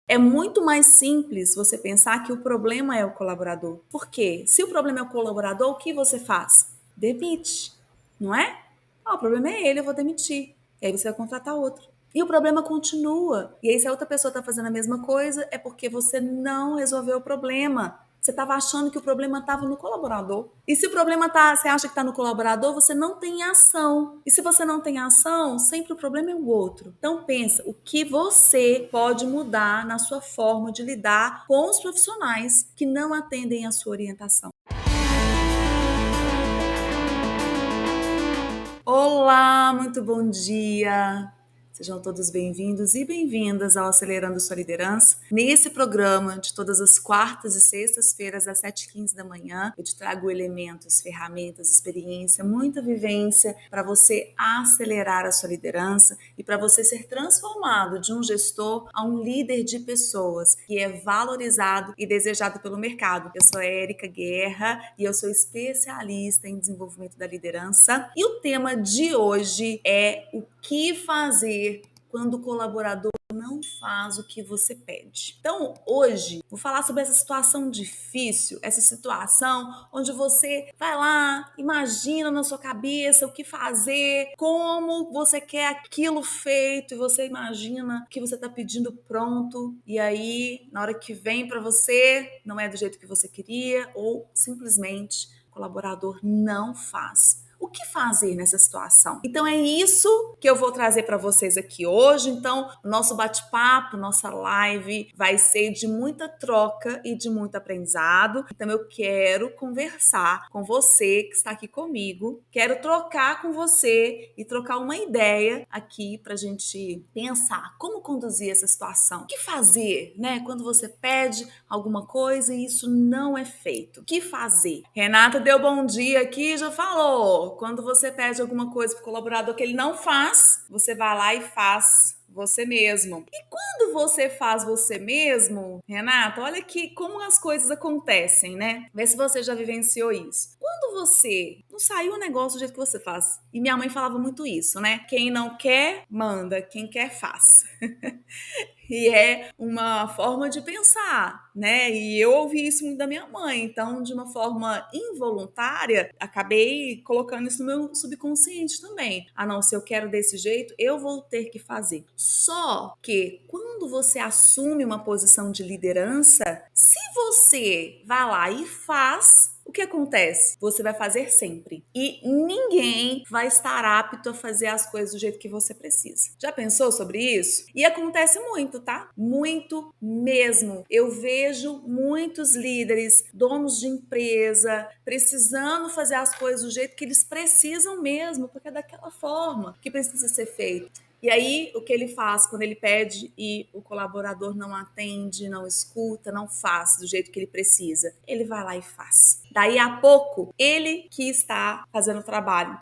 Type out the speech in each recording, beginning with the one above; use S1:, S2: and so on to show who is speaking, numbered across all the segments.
S1: É muito mais simples você pensar que o problema é o colaborador. Por quê? Se o problema é o colaborador, o que você faz? Demite, não é? O problema é ele, eu vou demitir. E aí você vai contratar outro. E o problema continua. E aí, se a outra pessoa está fazendo a mesma coisa, é porque você não resolveu o problema. Você estava achando que o problema estava no colaborador. E se o problema tá, você acha que está no colaborador, você não tem ação. E se você não tem ação, sempre o problema é o outro. Então pensa, o que você pode mudar na sua forma de lidar com os profissionais que não atendem a sua orientação. Olá, muito bom dia! Sejam todos bem-vindos e bem-vindas ao Acelerando Sua Liderança. Nesse programa, de todas as quartas e sextas-feiras, às 7h15 da manhã, eu te trago elementos, ferramentas, experiência, muita vivência para você acelerar a sua liderança e para você ser transformado de um gestor a um líder de pessoas que é valorizado e desejado pelo mercado. Eu sou a Érica Guerra e eu sou especialista em desenvolvimento da liderança. E o tema de hoje é o que fazer quando o colaborador não faz o que você pede. Então, hoje, vou falar sobre essa situação difícil, essa situação onde você vai lá, imagina na sua cabeça o que fazer, como você quer aquilo feito, e você imagina que você está pedindo pronto, e aí, na hora que vem para você, não é do jeito que você queria, ou simplesmente o colaborador não faz. O que fazer nessa situação? Então é isso que eu vou trazer para vocês aqui hoje. Então, o nosso bate-papo, nossa live vai ser de muita troca e de muito aprendizado. Então eu quero conversar com você que está aqui comigo. Quero trocar com você e trocar uma ideia aqui para a gente pensar como conduzir essa situação. O que fazer, né? Quando você pede alguma coisa e isso não é feito. O que fazer? Renata deu bom dia aqui, já falou. Quando você pede alguma coisa para o colaborador que ele não faz, você vai lá e faz você mesmo. E quando você faz você mesmo, Renata, olha aqui como as coisas acontecem, né? Vê se você já vivenciou isso. Quando você não saiu o negócio do jeito que você faz. E minha mãe falava muito isso, né? Quem não quer, manda. Quem quer, faz. E é uma forma de pensar, né? E eu ouvi isso muito da minha mãe, então, de uma forma involuntária, acabei colocando isso no meu subconsciente também. Ah, não, se eu quero desse jeito, eu vou ter que fazer. Só que quando você assume uma posição de liderança, se você vai lá e faz, o que acontece? Você vai fazer sempre. E ninguém vai estar apto a fazer as coisas do jeito que você precisa. Já pensou sobre isso? E acontece muito, tá? Muito mesmo. Eu vejo muitos líderes, donos de empresa, precisando fazer as coisas do jeito que eles precisam mesmo, porque é daquela forma que precisa ser feito. E aí, o que ele faz quando ele pede e o colaborador não atende, não escuta, não faz do jeito que ele precisa? Ele vai lá e faz. Daí a pouco, ele que está fazendo o trabalho.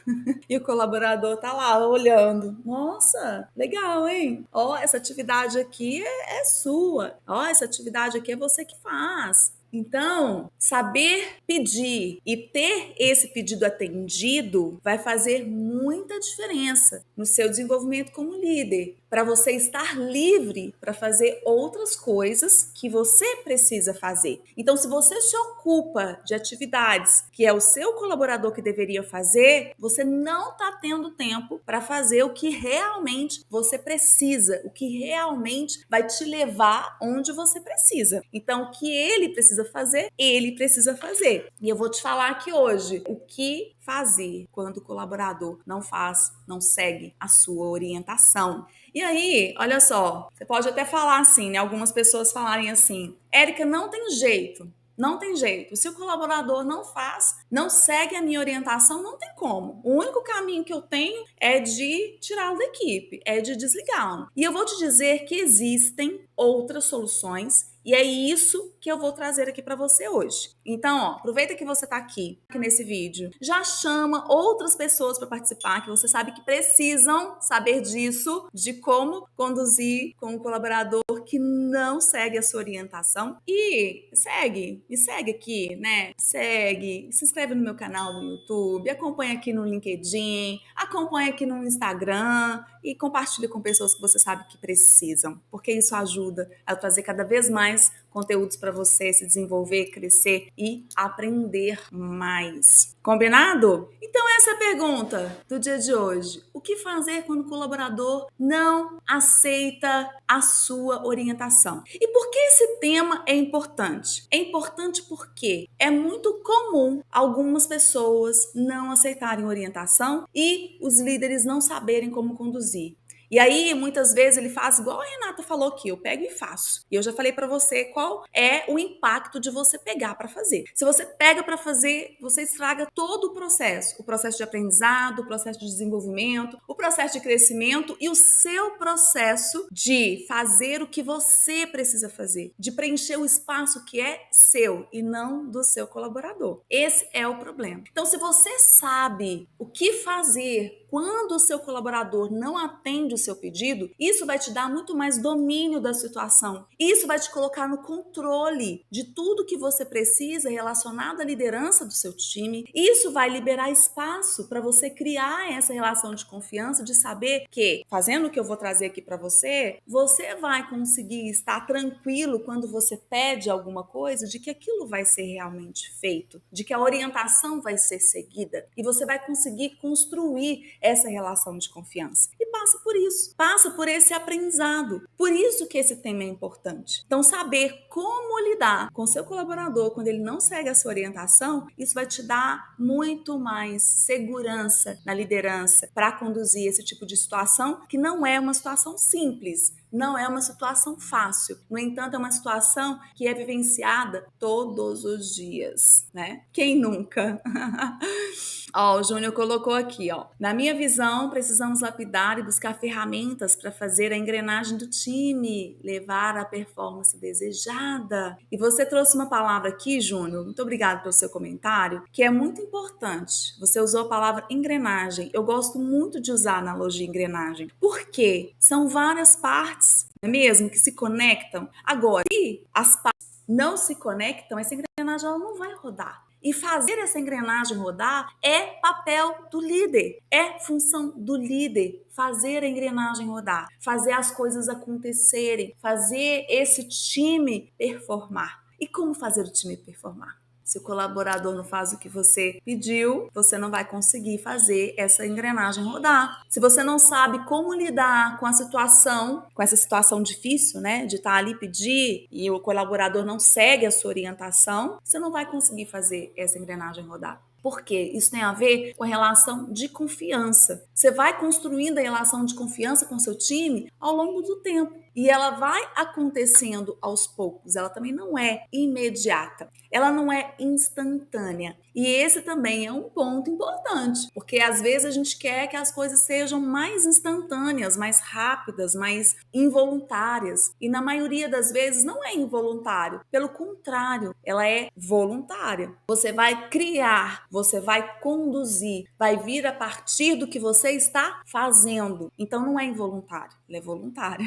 S1: E o colaborador tá lá olhando. Nossa, legal, hein? Ó, essa atividade aqui é sua. Ó, essa atividade aqui é você que faz. Então, saber pedir e ter esse pedido atendido vai fazer muita diferença no seu desenvolvimento como líder, para você estar livre para fazer outras coisas que você precisa fazer. Então, se você se ocupa de atividades que é o seu colaborador que deveria fazer, você não está tendo tempo para fazer o que realmente você precisa, o que realmente vai te levar onde você precisa. Então, o que ele precisa fazer, ele precisa fazer. E eu vou te falar aqui hoje o que fazer quando o colaborador não faz, não segue a sua orientação. E aí, olha só, você pode até falar assim, né? Algumas pessoas falarem assim, Érica, não tem jeito. Não tem jeito. Se o colaborador não faz, não segue a minha orientação, não tem como. O único caminho que eu tenho é de tirá-lo da equipe, é de desligá-lo. E eu vou te dizer que existem outras soluções E é isso que eu vou trazer aqui para você hoje. Então, ó, aproveita que você está aqui nesse vídeo, já chama outras pessoas para participar que você sabe que precisam saber disso, de como conduzir com um colaborador que não segue a sua orientação. E me segue aqui, né? Segue, se inscreve no meu canal no YouTube, acompanha aqui no LinkedIn, acompanha aqui no Instagram e compartilha com pessoas que você sabe que precisam, porque isso ajuda a trazer cada vez mais conteúdos para você se desenvolver, crescer e aprender mais. Combinado? Então essa é a pergunta do dia de hoje. O que fazer quando o colaborador não aceita a sua orientação? E por que esse tema é importante? É importante porque é muito comum algumas pessoas não aceitarem orientação e os líderes não saberem como conduzir. E aí, muitas vezes, ele faz igual a Renata falou aqui, eu pego e faço. E eu já falei para você qual é o impacto de você pegar para fazer. Se você pega para fazer, você estraga todo o processo de aprendizado, o processo de desenvolvimento, o processo de crescimento e o seu processo de fazer o que você precisa fazer, de preencher o espaço que é seu e não do seu colaborador. Esse é o problema. Então, se você sabe o que fazer quando o seu colaborador não atende o seu pedido, isso vai te dar muito mais domínio da situação. Isso vai te colocar no controle de tudo que você precisa relacionado à liderança do seu time. Isso vai liberar espaço para você criar essa relação de confiança, de saber que, fazendo o que eu vou trazer aqui para você, você vai conseguir estar tranquilo quando você pede alguma coisa, de que aquilo vai ser realmente feito, de que a orientação vai ser seguida e você vai conseguir construir essa relação de confiança. E passa por esse aprendizado. Por isso que esse tema é importante. Então, saber como lidar com seu colaborador quando ele não segue a sua orientação, isso vai te dar muito mais segurança na liderança para conduzir esse tipo de situação, que não é uma situação simples. Não é uma situação fácil. No entanto, é uma situação que é vivenciada todos os dias, né? Quem nunca? Ó, o Júnior colocou aqui, ó. Na minha visão, precisamos lapidar e buscar ferramentas para fazer a engrenagem do time levar à performance desejada. E você trouxe uma palavra aqui, Júnior, muito obrigada pelo seu comentário, que é muito importante. Você usou a palavra engrenagem. Eu gosto muito de usar a analogia engrenagem. Por quê? São várias partes, não é mesmo, que se conectam. Agora, se as partes não se conectam, essa engrenagem ela não vai rodar. E fazer essa engrenagem rodar é papel do líder, é função do líder fazer a engrenagem rodar, fazer as coisas acontecerem, fazer esse time performar. E como fazer o time performar? Se o colaborador não faz o que você pediu, você não vai conseguir fazer essa engrenagem rodar. Se você não sabe como lidar com a situação, com essa situação difícil, né, de estar ali pedir e o colaborador não segue a sua orientação, você não vai conseguir fazer essa engrenagem rodar. Por quê? Isso tem a ver com a relação de confiança. Você vai construindo a relação de confiança com seu time ao longo do tempo. E ela vai acontecendo aos poucos. Ela também não é imediata. Ela não é instantânea. E esse também é um ponto importante, porque às vezes a gente quer que as coisas sejam mais instantâneas, mais rápidas, mais involuntárias. E na maioria das vezes não é involuntário. Pelo contrário, ela é voluntária. Você vai criar, você vai conduzir, vai vir a partir do que você está fazendo. Então não é involuntário, ela é voluntária.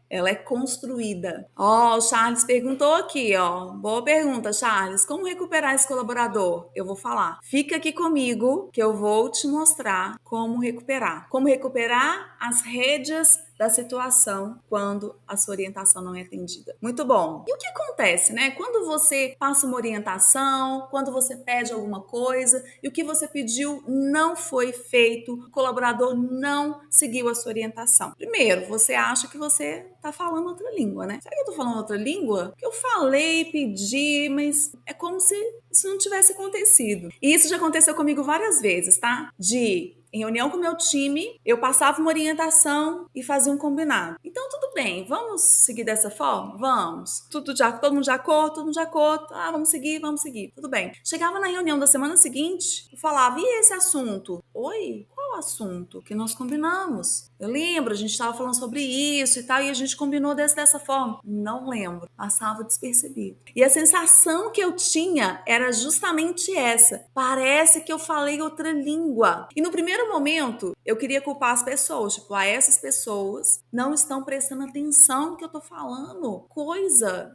S1: Ela é construída. Ó, o Charles perguntou aqui, ó. Boa pergunta, Charles. Como recuperar esse colaborador? Eu vou falar. Fica aqui comigo que eu vou te mostrar como recuperar. Como recuperar as rédeas da situação quando a sua orientação não é atendida. Muito bom. E o que acontece, né? Quando você passa uma orientação, quando você pede alguma coisa e o que você pediu não foi feito, o colaborador não seguiu a sua orientação. Primeiro, você acha que você tá falando outra língua, né? Será que eu tô falando outra língua? Que eu falei, pedi, mas é como se isso não tivesse acontecido. E isso já aconteceu comigo várias vezes, tá? Em reunião com o meu time, eu passava uma orientação e fazia um combinado. Então, tudo bem, vamos seguir dessa forma? Vamos. Todo mundo de acordo, todo mundo de acordo. Ah, vamos seguir. Tudo bem. Chegava na reunião da semana seguinte, eu falava, e esse assunto? Oi? Qual o assunto que nós combinamos? Eu lembro, a gente estava falando sobre isso e tal, e a gente combinou dessa forma. Não lembro, passava despercebido. E a sensação que eu tinha era justamente essa. Parece que eu falei outra língua. E no primeiro momento, eu queria culpar as pessoas. Tipo, essas pessoas não estão prestando atenção no que eu tô falando.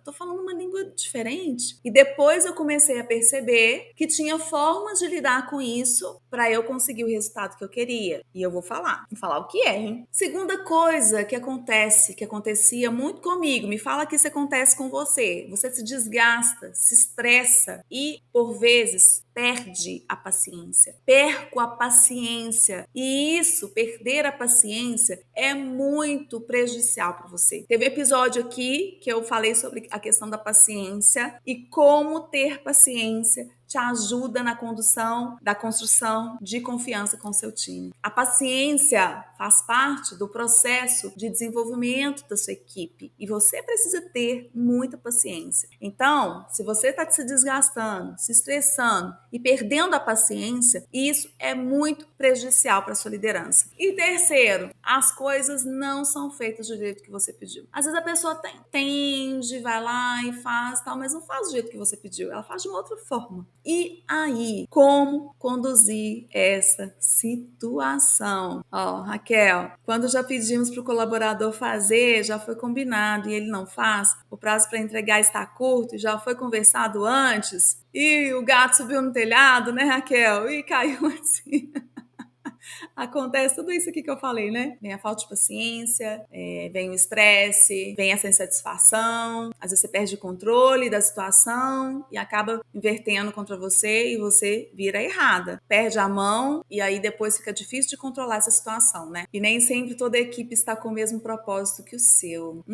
S1: Tô falando uma língua diferente. E depois eu comecei a perceber que tinha formas de lidar com isso para eu conseguir o resultado que eu queria. E eu vou falar o que é, hein? Segunda coisa que acontecia muito comigo, me fala que isso acontece com você. Você se desgasta, se estressa e, por vezes, perde a paciência. Perco a paciência. E isso, perder a paciência, é muito prejudicial para você. Teve episódio aqui que eu falei sobre a questão da paciência e como ter paciência te ajuda na construção de confiança com seu time. A paciência faz parte do processo de desenvolvimento da sua equipe e você precisa ter muita paciência. Então, se você está se desgastando, se estressando e perdendo a paciência, isso é muito prejudicial para a sua liderança. E terceiro, as coisas não são feitas do jeito que você pediu. Às vezes a pessoa entende, vai lá e faz tal, mas não faz do jeito que você pediu, ela faz de uma outra forma. E aí, como conduzir essa situação? Raquel, quando já pedimos para o colaborador fazer, já foi combinado e ele não faz, o prazo para entregar está curto e já foi conversado antes, e o gato subiu no telhado, né, Raquel? E caiu assim. Acontece tudo isso aqui que eu falei, né? Vem a falta de paciência, vem o estresse, vem essa insatisfação, às vezes você perde o controle da situação e acaba invertendo contra você e você vira errada. Perde a mão e aí depois fica difícil de controlar essa situação, né? E nem sempre toda a equipe está com o mesmo propósito que o seu.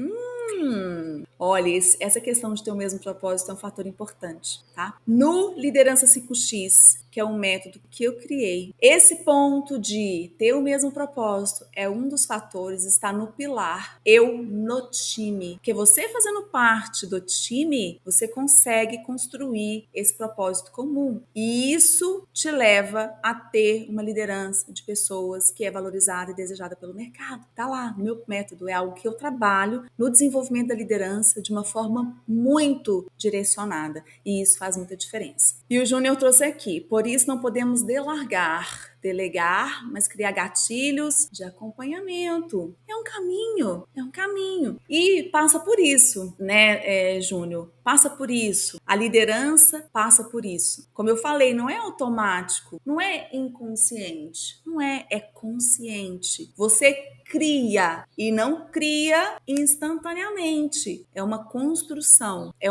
S1: Olha, essa questão de ter o mesmo propósito é um fator importante, tá? No Liderança 5X, que é um método que eu criei, esse ponto de ter o mesmo propósito é um dos fatores, está no pilar eu no time. Porque você fazendo parte do time, você consegue construir esse propósito comum. E isso te leva a ter uma liderança de pessoas que é valorizada e desejada pelo mercado. Tá lá, no meu método, é algo que eu trabalho no desenvolvimento da liderança de uma forma muito direcionada. E isso faz muita diferença. E o Júnior trouxe aqui, por isso não podemos delegar, mas criar gatilhos de acompanhamento. É um caminho. E passa por isso, né, Júnior? Passa por isso. A liderança passa por isso. Como eu falei, não é automático, não é inconsciente, é consciente. Você cria e não cria instantaneamente. É uma construção. E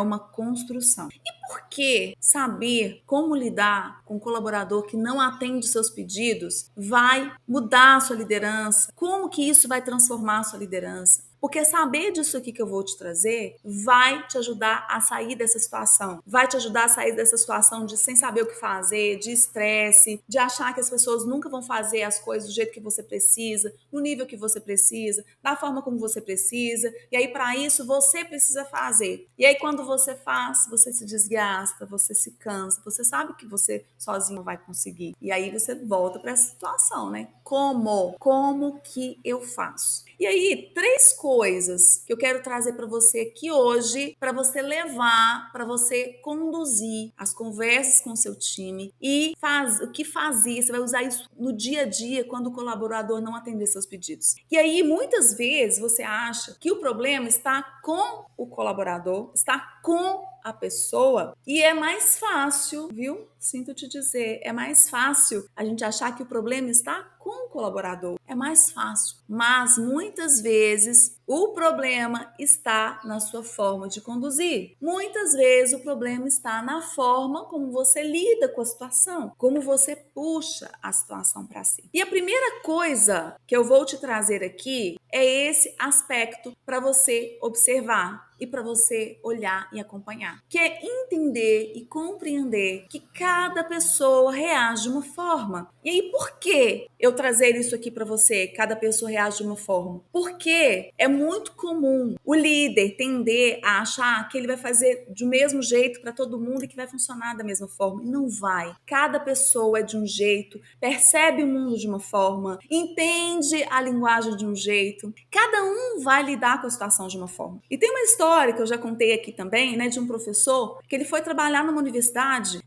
S1: por que saber como lidar com um colaborador que não atende seus pedidos vai mudar a sua liderança? Como que isso vai transformar a sua liderança? Porque saber disso aqui que eu vou te trazer vai te ajudar a sair dessa situação. Vai te ajudar a sair dessa situação de sem saber o que fazer, de estresse, de achar que as pessoas nunca vão fazer as coisas do jeito que você precisa, no nível que você precisa, da forma como você precisa. E aí, para isso, você precisa fazer. E aí, quando você faz, você se desgasta, você se cansa, você sabe que você sozinho não vai conseguir. E aí, você volta para essa situação, né? Como que eu faço? E aí, 3 coisas que eu quero trazer para você aqui hoje, para você levar, para você conduzir as conversas com o seu time e o que fazer. Você vai usar isso no dia a dia quando o colaborador não atender seus pedidos. E aí, muitas vezes, você acha que o problema está com o colaborador, está com a pessoa, e é mais fácil, viu? Sinto te dizer, é mais fácil a gente achar que o problema está com o colaborador. É mais fácil, mas muitas vezes o problema está na sua forma de conduzir. Muitas vezes o problema está na forma como você lida com a situação, como você puxa a situação para si. E a primeira coisa que eu vou te trazer aqui é esse aspecto para você observar e para você olhar e acompanhar, que é entender e compreender que cada pessoa reage de uma forma. E aí, por que eu trazer isso aqui para você? Cada pessoa reage de uma forma. Porque é muito comum o líder tender a achar que ele vai fazer do mesmo jeito para todo mundo e que vai funcionar da mesma forma. E não vai. Cada pessoa é de um jeito, percebe o mundo de uma forma, entende a linguagem de um jeito. Cada um vai lidar com a situação de uma forma. E tem uma história que eu já contei aqui também, né, de um professor que ele foi trabalhar numa universidade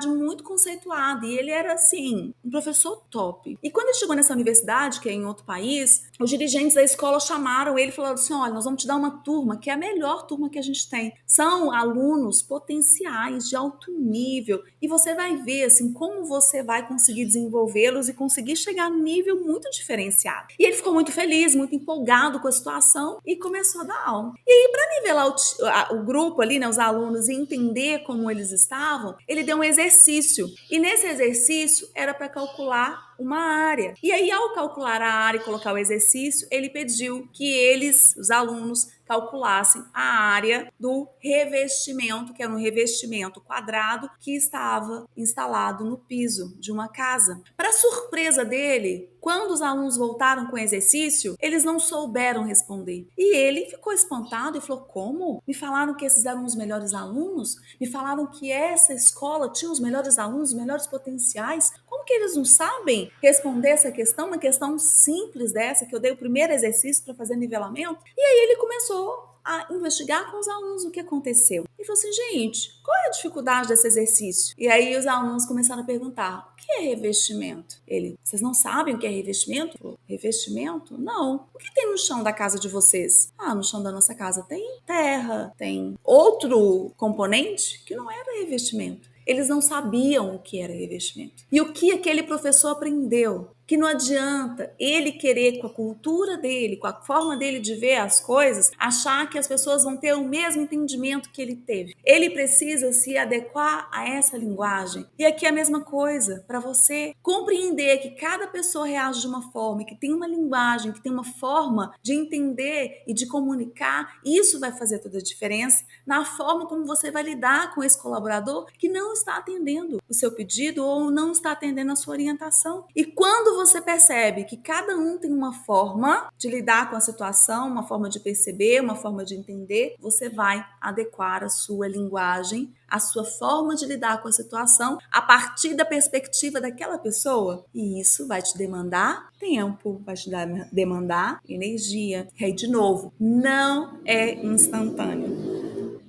S1: muito conceituada, e ele era assim, um professor top. E quando ele chegou nessa universidade, que é em outro país, os dirigentes da escola chamaram ele e falaram assim: olha, nós vamos te dar uma turma que é a melhor turma que a gente tem. São alunos potenciais de alto nível, e você vai ver assim como você vai conseguir desenvolvê-los e conseguir chegar num nível muito diferenciado. E ele ficou muito feliz, muito empolgado com a situação e começou a dar aula. E aí, para nivelar o grupo ali, né, os alunos, e entender como eles estavam, ele deu um exercício. E nesse exercício era para calcular uma área. E aí, ao calcular a área e colocar o exercício, ele pediu que eles, os alunos, calculassem a área do revestimento, que era um revestimento quadrado que estava instalado no piso de uma casa. Para surpresa dele, quando os alunos voltaram com o exercício, eles não souberam responder. E ele ficou espantado e falou: como? Me falaram que esses eram os melhores alunos? Me falaram que essa escola tinha os melhores alunos, os melhores potenciais? Como que eles não sabem responder essa questão? Uma questão simples dessa, que eu dei o primeiro exercício para fazer nivelamento. E aí ele começou a investigar com os alunos o que aconteceu. E falou assim: gente, qual é a dificuldade desse exercício? E aí os alunos começaram a perguntar: o que é revestimento? Ele: vocês não sabem o que é revestimento? Falou: revestimento? Não. O que tem no chão da casa de vocês? Ah, no chão da nossa casa tem terra, tem outro componente que não era revestimento. Eles não sabiam o que era revestimento. E o que aquele professor aprendeu? Que não adianta ele querer, com a cultura dele, com a forma dele de ver as coisas, achar que as pessoas vão ter o mesmo entendimento que ele teve. Ele precisa se adequar a essa linguagem. E aqui é a mesma coisa, para você compreender que cada pessoa reage de uma forma, que tem uma linguagem, que tem uma forma de entender e de comunicar, isso vai fazer toda a diferença na forma como você vai lidar com esse colaborador que não está atendendo o seu pedido ou não está atendendo a sua orientação. E quando você percebe que cada um tem uma forma de lidar com a situação, uma forma de perceber, uma forma de entender, você vai adequar a sua linguagem, a sua forma de lidar com a situação a partir da perspectiva daquela pessoa. E isso vai te demandar tempo, vai te demandar energia. E aí, de novo, não é instantâneo.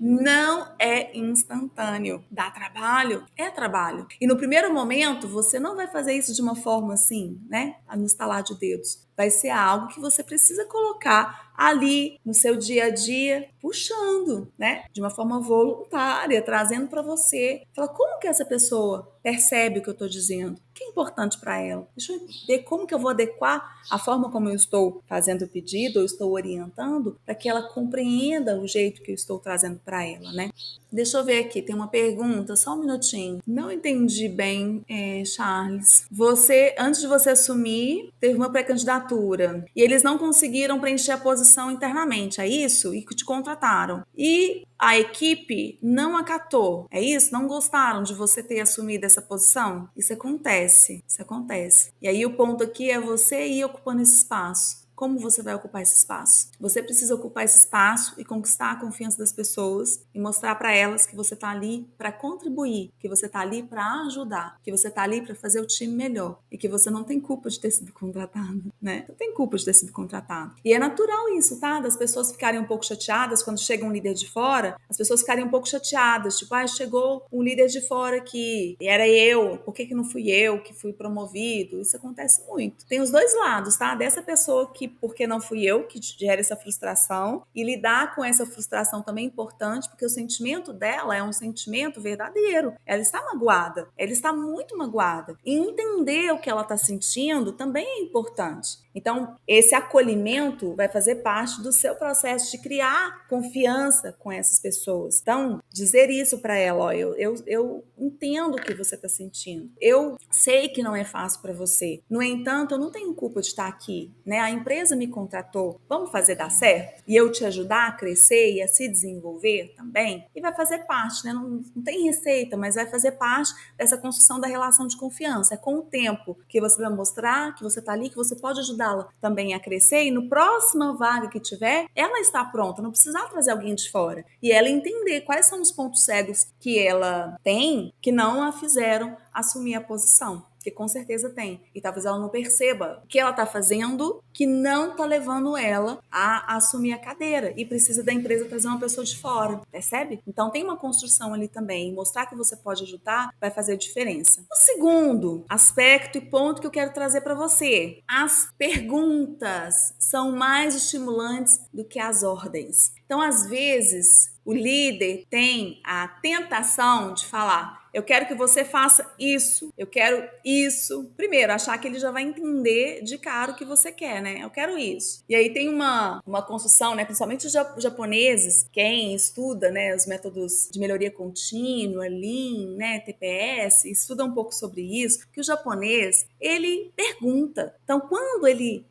S1: Não é instantâneo. Dá trabalho? É trabalho. E no primeiro momento, você não vai fazer isso de uma forma assim, né? No estalar de dedos. Vai ser algo que você precisa colocar ali no seu dia a dia, puxando, né? De uma forma voluntária, trazendo para você. Fala, como que essa pessoa percebe o que eu estou dizendo? O que é importante para ela? Deixa eu ver como que eu vou adequar a forma como eu estou fazendo o pedido ou estou orientando para que ela compreenda o jeito que eu estou trazendo para ela, né? Deixa eu ver aqui, tem uma pergunta, só um minutinho. Não entendi bem, Charles. Você, antes de você assumir, teve uma pré-candidatura e eles não conseguiram preencher a posição internamente, é isso? E te contrataram. E a equipe não acatou, é isso? Não gostaram de você ter assumido essa posição? Isso acontece, isso acontece. E aí o ponto aqui é você ir ocupando esse espaço. Como você vai ocupar esse espaço? Você precisa ocupar esse espaço e conquistar a confiança das pessoas e mostrar para elas que você está ali para contribuir, que você está ali para ajudar, que você está ali para fazer o time melhor e que você não tem culpa de ter sido contratado, né? Não tem culpa de ter sido contratado. E é natural isso, tá? Das pessoas ficarem um pouco chateadas quando chega um líder de fora, as pessoas ficarem um pouco chateadas, tipo, chegou um líder de fora aqui, e era eu, por que não fui eu que fui promovido? Isso acontece muito. Tem os dois lados, tá? Dessa pessoa que porque não fui eu que gera essa frustração, e lidar com essa frustração também é importante, porque o sentimento dela é um sentimento verdadeiro. Ela está magoada, ela está muito magoada. E entender o que ela está sentindo também é importante. Então, esse acolhimento vai fazer parte do seu processo de criar confiança com essas pessoas. Então, dizer isso para ela, ó, eu entendo o que você está sentindo. Eu sei que não é fácil para você. No entanto, eu não tenho culpa de estar aqui, né? A empresa me contratou. Vamos fazer dar certo? E eu te ajudar a crescer e a se desenvolver também? E vai fazer parte, né? Não tem receita, mas vai fazer parte dessa construção da relação de confiança. É com o tempo que você vai mostrar que você está ali, que você pode ajudá-la também a crescer e no próxima vaga que tiver, ela está pronta, não precisar trazer alguém de fora. E ela entender quais são os pontos cegos que ela tem que não a fizeram assumir a posição. Que com certeza tem. E talvez ela não perceba o que ela está fazendo que não está levando ela a assumir a cadeira. E precisa da empresa trazer uma pessoa de fora. Percebe? Então tem uma construção ali também. E mostrar que você pode ajudar vai fazer diferença. O segundo aspecto e ponto que eu quero trazer para você. As perguntas são mais estimulantes do que as ordens. Então, às vezes, o líder tem a tentação de falar: eu quero que você faça isso, eu quero isso. Primeiro, achar que ele já vai entender de cara o que você quer, né? Eu quero isso. E aí tem uma construção, né? Principalmente os japoneses, quem estuda, né, os métodos de melhoria contínua, Lean, né, TPS, estuda um pouco sobre isso, que o japonês, ele pergunta. Então, quando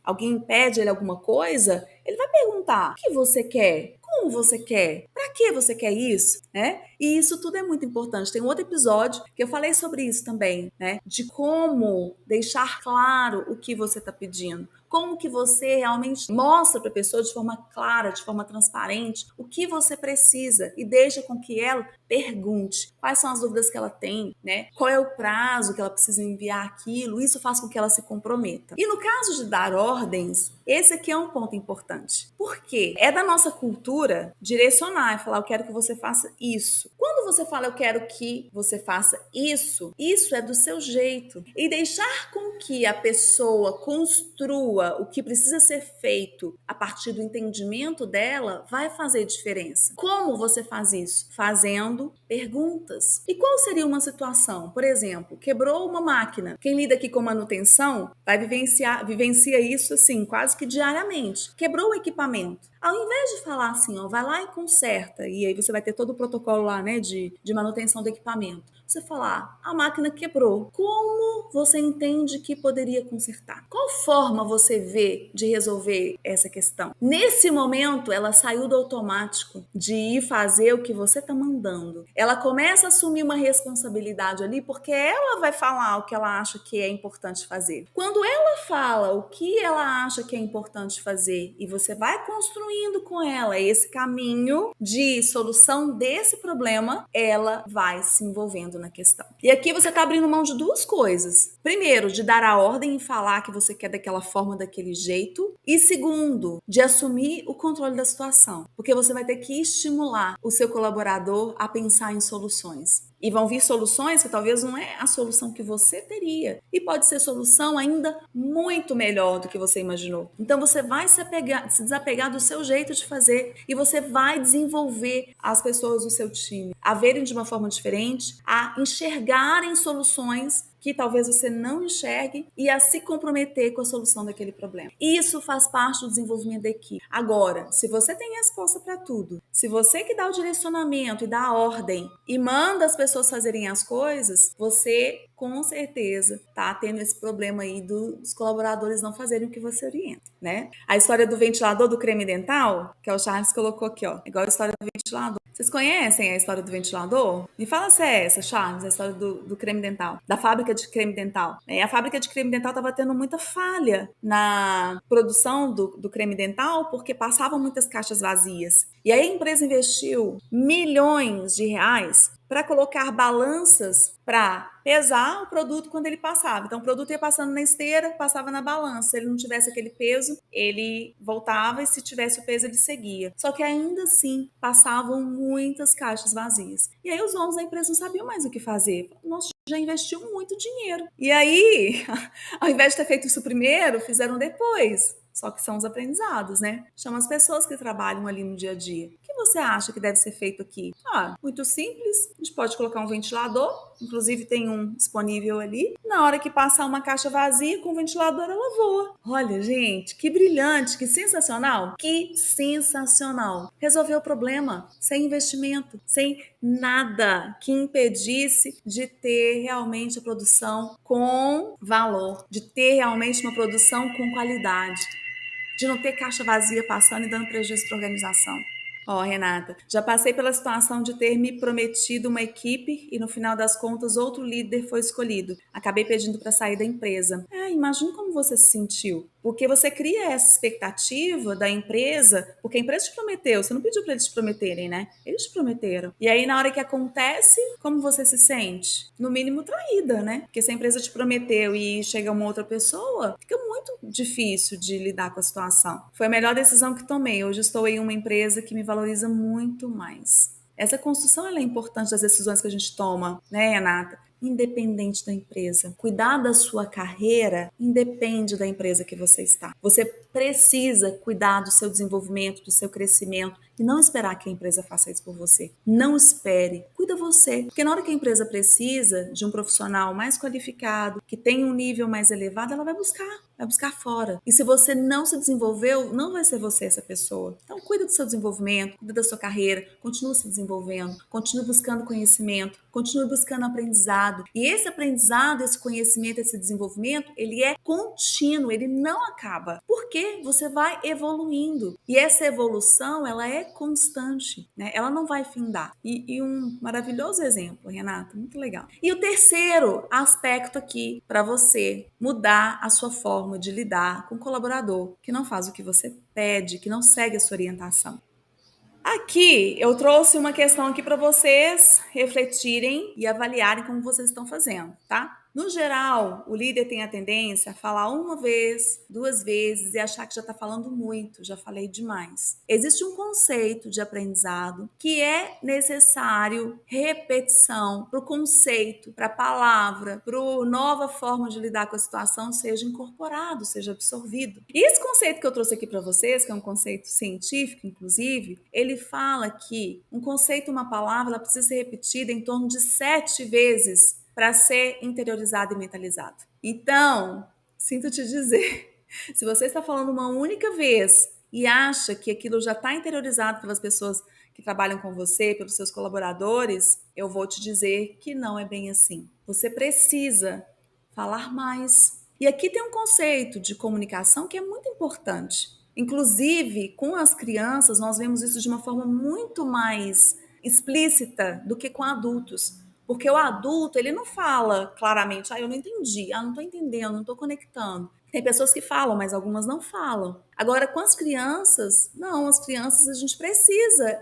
S1: alguém pede ele alguma coisa, ele vai perguntar: o que você quer? Como você quer? Para que você quer isso? Né? E isso tudo é muito importante. Tem um outro episódio que eu falei sobre isso também, né? De como deixar claro o que você está pedindo. Como que você realmente mostra para a pessoa de forma clara, de forma transparente, o que você precisa e deixa com que ela pergunte quais são as dúvidas que ela tem, né? Qual é o prazo que ela precisa enviar aquilo. Isso faz com que ela se comprometa. E no caso de dar ordens, esse aqui é um ponto importante. Por quê? É da nossa cultura direcionar e falar: eu quero que você faça isso. Quando você fala: eu quero que você faça isso, isso é do seu jeito. E deixar com que a pessoa construa o que precisa ser feito a partir do entendimento dela vai fazer diferença. Como você faz isso? Fazendo perguntas. E qual seria uma situação? Por exemplo, quebrou uma máquina. Quem lida aqui com manutenção vai vivencia isso assim, quase que diariamente. Quebrou o equipamento. Ao invés de falar assim, ó, vai lá e conserta, e aí você vai ter todo o protocolo lá, né, de manutenção do equipamento. Você falar: a máquina quebrou. Como você entende que poderia consertar? Qual forma você vê de resolver essa questão? Nesse momento, ela saiu do automático de ir fazer o que você está mandando. Ela começa a assumir uma responsabilidade ali, porque ela vai falar o que ela acha que é importante fazer. Quando ela fala o que ela acha que é importante fazer e você vai construindo com ela esse caminho de solução desse problema, ela vai se envolvendo na questão. E aqui você está abrindo mão de duas coisas. Primeiro, de dar a ordem e falar que você quer daquela forma, daquele jeito. E segundo, de assumir o controle da situação. Porque você vai ter que estimular o seu colaborador a pensar em soluções. E vão vir soluções que talvez não é a solução que você teria. E pode ser solução ainda muito melhor do que você imaginou. Então você vai se desapegar do seu jeito de fazer e você vai desenvolver as pessoas do seu time a verem de uma forma diferente, a enxergarem soluções que talvez você não enxergue e a se comprometer com a solução daquele problema. Isso faz parte do desenvolvimento da equipe. Agora, se você tem resposta para tudo, se você que dá o direcionamento e dá a ordem e manda as pessoas fazerem as coisas, você com certeza tá tendo esse problema aí dos colaboradores não fazerem o que você orienta, né? A história do ventilador do creme dental, que é o Charles colocou aqui, ó, igual a história do ventilador. Vocês conhecem a história do ventilador? Me fala se é essa, Charles, a história do creme dental, da fábrica de creme dental. A fábrica de creme dental estava tendo muita falha na produção do creme dental porque passavam muitas caixas vazias. E aí a empresa investiu milhões de reais para colocar balanças para pesar o produto quando ele passava. Então, o produto ia passando na esteira, passava na balança. Se ele não tivesse aquele peso, ele voltava e se tivesse o peso, ele seguia. Só que ainda assim, passavam muitas caixas vazias. E aí os donos da empresa não sabiam mais o que fazer. Nossa, já investiu muito dinheiro. E aí, ao invés de ter feito isso primeiro, fizeram depois. Só que são os aprendizados, né? Chama as pessoas que trabalham ali no dia a dia. O que você acha que deve ser feito aqui? Muito simples. A gente pode colocar um ventilador inclusive tem um disponível ali. Na hora que passar uma caixa vazia com o ventilador, ela voa. Olha, gente, que brilhante, que sensacional. Que sensacional. Resolveu o problema sem investimento, sem nada que impedisse de ter realmente a produção com valor, de ter realmente uma produção com qualidade, de não ter caixa vazia passando e dando prejuízo para a organização. Ó, Renata, já passei pela situação de ter me prometido uma equipe e no final das contas outro líder foi escolhido. Acabei pedindo para sair da empresa. Imagino como você se sentiu. Porque você cria essa expectativa da empresa, porque a empresa te prometeu, você não pediu para eles te prometerem, né? Eles te prometeram. E aí, na hora que acontece, como você se sente? No mínimo traída, né? Porque se a empresa te prometeu e chega uma outra pessoa, fica muito difícil de lidar com a situação. Foi a melhor decisão que tomei. Hoje estou em uma empresa que me valoriza muito mais. Essa construção ela é importante das decisões que a gente toma, né, Renata? Independente da empresa. Cuidar da sua carreira independe da empresa que você está. Você precisa cuidar do seu desenvolvimento, do seu crescimento e não esperar que a empresa faça isso por você. Não espere, cuida você. Porque na hora que a empresa precisa de um profissional mais qualificado, que tenha um nível mais elevado, ela vai buscar fora. E se você não se desenvolveu, não vai ser você essa pessoa. Então cuida do seu desenvolvimento, cuida da sua carreira, continue se desenvolvendo, continue buscando conhecimento, continue buscando aprendizado. E esse aprendizado, esse conhecimento, esse desenvolvimento, ele é contínuo, ele não acaba. Porque você vai evoluindo. E essa evolução, ela é constante, né? Ela não vai findar. E um maravilhoso exemplo, Renata, muito legal. E o terceiro aspecto aqui para você mudar a sua forma de lidar com o colaborador que não faz o que você pede, que não segue a sua orientação. Aqui eu trouxe uma questão aqui para vocês refletirem e avaliarem como vocês estão fazendo, tá? No geral, o líder tem a tendência a falar uma vez, duas vezes e achar que já está falando muito, já falei demais. Existe um conceito de aprendizado que é necessário repetição para o conceito, para a palavra, para a nova forma de lidar com a situação seja incorporado, seja absorvido. E esse conceito que eu trouxe aqui para vocês, que é um conceito científico, inclusive, ele fala que um conceito, uma palavra, ela precisa ser repetida em torno de 7 vezes para ser interiorizado e mentalizado. Então, sinto te dizer, se você está falando uma única vez e acha que aquilo já está interiorizado pelas pessoas que trabalham com você, pelos seus colaboradores, eu vou te dizer que não é bem assim. Você precisa falar mais. E aqui tem um conceito de comunicação que é muito importante. Inclusive, com as crianças, nós vemos isso de uma forma muito mais explícita do que com adultos. Porque o adulto, ele não fala claramente, eu não entendi, não estou entendendo, não estou conectando. Tem pessoas que falam, mas algumas não falam. Agora, com as crianças, não, as crianças a gente precisa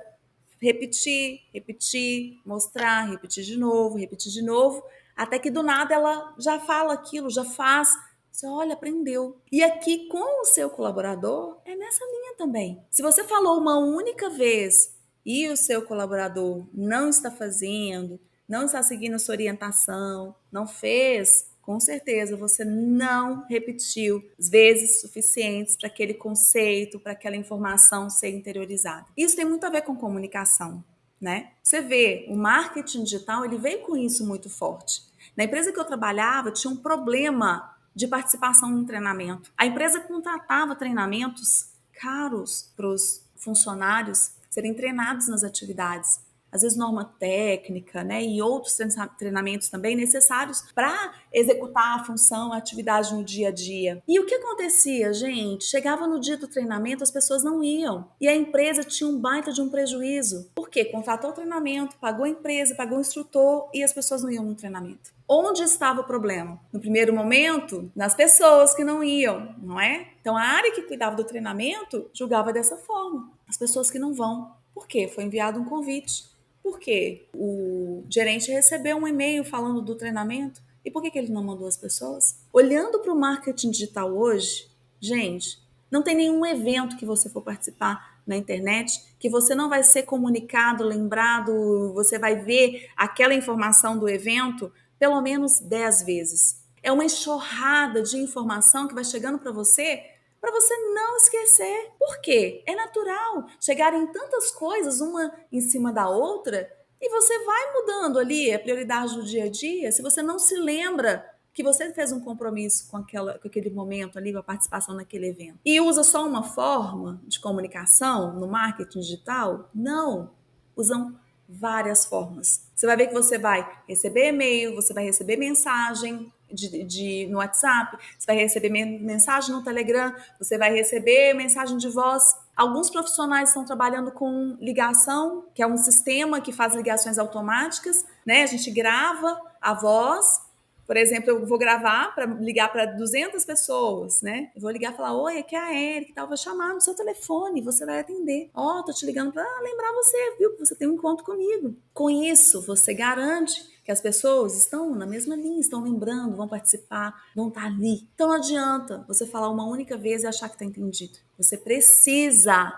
S1: repetir, mostrar, repetir de novo, até que do nada ela já fala aquilo, já faz. Você olha, aprendeu. E aqui com o seu colaborador é nessa linha também. Se você falou uma única vez e o seu colaborador não está fazendo, não está seguindo sua orientação, não fez, com certeza você não repetiu as vezes suficientes para aquele conceito, para aquela informação ser interiorizada. Isso tem muito a ver com comunicação, né? Você vê, o marketing digital, ele veio com isso muito forte. Na empresa que eu trabalhava, tinha um problema de participação no treinamento. A empresa contratava treinamentos caros para os funcionários serem treinados nas atividades. Às vezes norma técnica, né, e outros treinamentos também necessários para executar a função, a atividade no dia a dia. E o que acontecia, gente? Chegava no dia do treinamento, as pessoas não iam. E a empresa tinha um baita de um prejuízo. Por quê? Contratou o treinamento, pagou a empresa, pagou o instrutor e as pessoas não iam no treinamento. Onde estava o problema? No primeiro momento, nas pessoas que não iam, não é? Então, a área que cuidava do treinamento julgava dessa forma. As pessoas que não vão. Por quê? Foi enviado um convite. Por quê? O gerente recebeu um e-mail falando do treinamento. E por que ele não mandou as pessoas? Olhando para o marketing digital hoje, gente, não tem nenhum evento que você for participar na internet que você não vai ser comunicado, lembrado, você vai ver aquela informação do evento pelo menos 10 vezes. É uma enxurrada de informação que vai chegando para você não esquecer. Por quê? É natural chegarem tantas coisas uma em cima da outra E você vai mudando ali a prioridade do dia a dia, se você não se lembra que você fez um compromisso com aquele momento ali, com a participação naquele evento. E usa só uma forma de comunicação no marketing digital? Não. Usam várias formas. Você vai ver que você vai receber e-mail, você vai receber mensagem no WhatsApp, você vai receber mensagem no Telegram, você vai receber mensagem de voz. Alguns profissionais estão trabalhando com ligação, que é um sistema que faz ligações automáticas, né? A gente grava a voz. Por exemplo, eu vou gravar para ligar para 200 pessoas, né? Eu vou ligar e falar: oi, aqui é a Erika, tal. Vou chamar no seu telefone, você vai atender. Ó, tô te ligando para lembrar você, viu? Que você tem um encontro comigo. Com isso, você garante que as pessoas estão na mesma linha, estão lembrando, vão participar, vão estar ali. Então não adianta você falar uma única vez e achar que está entendido. Você precisa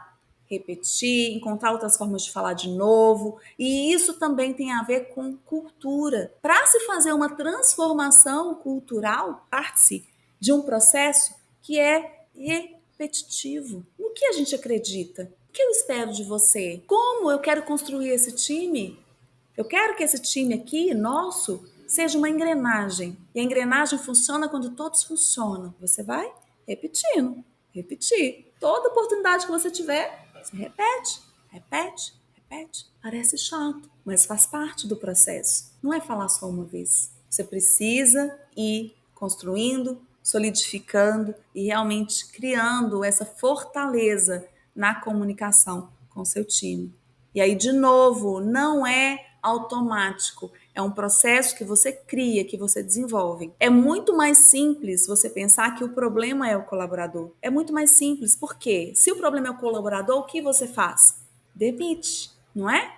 S1: repetir, encontrar outras formas de falar de novo, e isso também tem a ver com cultura. Para se fazer uma transformação cultural, parte-se de um processo que é repetitivo. No que a gente acredita? O que eu espero de você? Como eu quero construir esse time? Eu quero que esse time aqui, nosso, seja uma engrenagem. E a engrenagem funciona quando todos funcionam. Você vai repetindo, repetir. Toda oportunidade que você tiver, você repete, repete, repete. Parece chato, mas faz parte do processo. Não é falar só uma vez. Você precisa ir construindo, solidificando e realmente criando essa fortaleza na comunicação com seu time. E aí, de novo, não é automático. É um processo que você cria, que você desenvolve. É muito mais simples você pensar que o problema é o colaborador. É muito mais simples. Por quê? Se o problema é o colaborador, o que você faz? Demite, não é?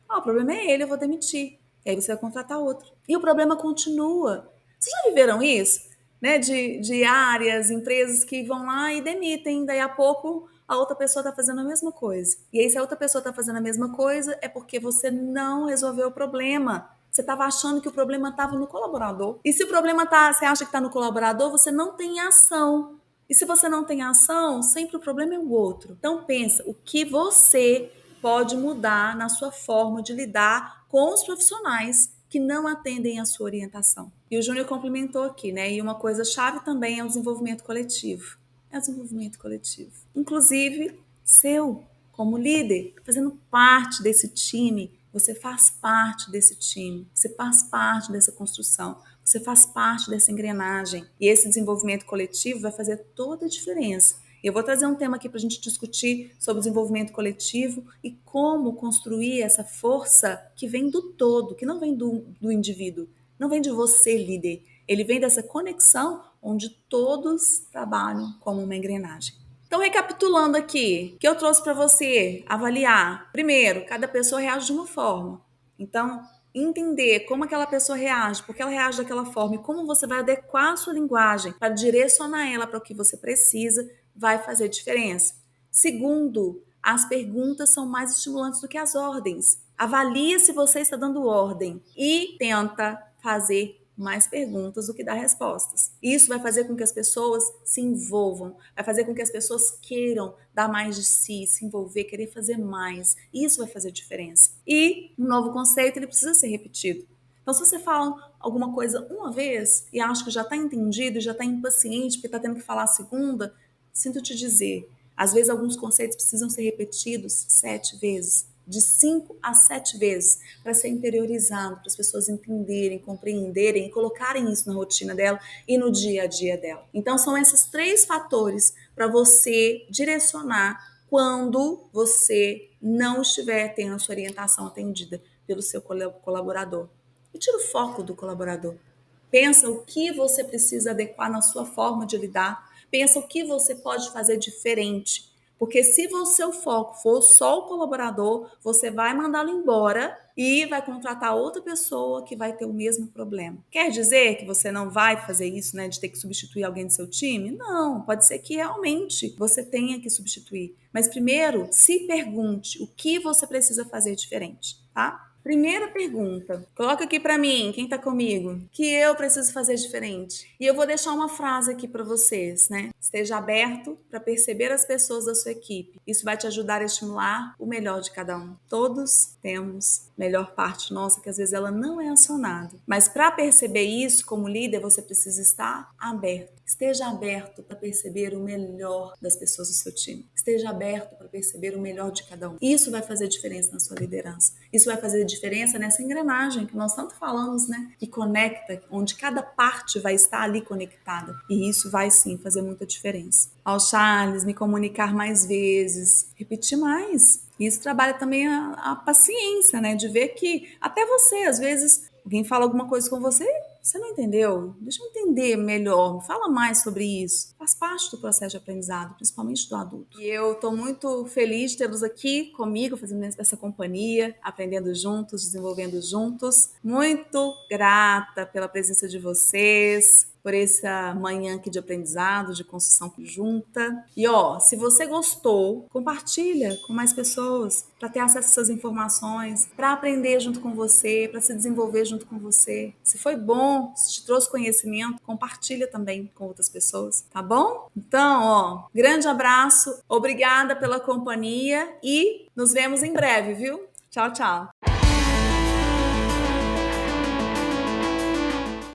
S1: Ah, o problema é ele, eu vou demitir. E aí você vai contratar outro. E o problema continua. Vocês já viveram isso? Né? De áreas, empresas que vão lá e demitem, daí a pouco a outra pessoa está fazendo a mesma coisa. E aí, se a outra pessoa está fazendo a mesma coisa, é porque você não resolveu o problema. Você estava achando que o problema estava no colaborador. E se o problema você acha que está no colaborador, você não tem ação. E se você não tem ação, sempre o problema é o outro. Então pensa, o que você pode mudar na sua forma de lidar com os profissionais que não atendem a sua orientação. E o Júnior complementou aqui, né? E uma coisa chave também é o desenvolvimento coletivo. É o desenvolvimento coletivo. Inclusive, seu, como líder, fazendo parte desse time, você faz parte desse time, você faz parte dessa construção, você faz parte dessa engrenagem. E esse desenvolvimento coletivo vai fazer toda a diferença. Eu vou trazer um tema aqui para a gente discutir sobre desenvolvimento coletivo e como construir essa força que vem do todo, que não vem do indivíduo, não vem de você, líder. Ele vem dessa conexão onde todos trabalham como uma engrenagem. Então, recapitulando aqui, o que eu trouxe para você avaliar. Primeiro, cada pessoa reage de uma forma. Então, entender como aquela pessoa reage, porque ela reage daquela forma e como você vai adequar a sua linguagem para direcionar ela para o que você precisa, vai fazer diferença. Segundo, as perguntas são mais estimulantes do que as ordens. Avalia se você está dando ordem e tenta fazer mais perguntas do que dar respostas. Isso vai fazer com que as pessoas se envolvam, vai fazer com que as pessoas queiram dar mais de si, se envolver, querer fazer mais. Isso vai fazer diferença. E um novo conceito, ele precisa ser repetido. Então, se você fala alguma coisa uma vez e acha que já está entendido e já está impaciente porque está tendo que falar a segunda, sinto te dizer, às vezes alguns conceitos precisam ser repetidos 7 vezes, de 5 a 7 vezes, para ser interiorizado, para as pessoas entenderem, compreenderem e colocarem isso na rotina dela e no dia a dia dela. Então, são esses 3 fatores para você direcionar quando você não estiver tendo a sua orientação atendida pelo seu colaborador. E tira o foco do colaborador. Pensa o que você precisa adequar na sua forma de lidar. Pensa o que você pode fazer diferente. Porque se o seu foco for só o colaborador, você vai mandá-lo embora e vai contratar outra pessoa que vai ter o mesmo problema. Quer dizer que você não vai fazer isso, né, de ter que substituir alguém do seu time? Não, pode ser que realmente você tenha que substituir. Mas primeiro, se pergunte o que você precisa fazer diferente, tá? Primeira pergunta, coloca aqui para mim, quem tá comigo, que eu preciso fazer diferente. E eu vou deixar uma frase aqui para vocês, né? Esteja aberto para perceber as pessoas da sua equipe. Isso vai te ajudar a estimular o melhor de cada um. Todos temos melhor parte nossa que às vezes ela não é acionada. Mas para perceber isso, como líder, você precisa estar aberto. Esteja aberto para perceber o melhor das pessoas do seu time. Esteja aberto para perceber o melhor de cada um. Isso vai fazer diferença na sua liderança. Isso vai fazer diferença nessa engrenagem que nós tanto falamos, né? Que conecta, onde cada parte vai estar ali conectada. E isso vai sim fazer muita diferença. Ao Charles, me comunicar mais vezes, repetir mais. Isso trabalha também a paciência, né? De ver que até você, às vezes, alguém fala alguma coisa com você, você não entendeu? Deixa eu entender melhor, me fala mais sobre isso. Faz parte do processo de aprendizado, principalmente do adulto. E eu estou muito feliz de tê-los aqui comigo, fazendo essa companhia, aprendendo juntos, desenvolvendo juntos. Muito grata pela presença de vocês, por essa manhã aqui de aprendizado, de construção conjunta. E ó, se você gostou, compartilha com mais pessoas para ter acesso a essas informações, para aprender junto com você, para se desenvolver junto com você. Se foi bom, se te trouxe conhecimento, compartilha também com outras pessoas, tá bom? Então, ó, grande abraço, obrigada pela companhia e nos vemos em breve, viu? Tchau, tchau.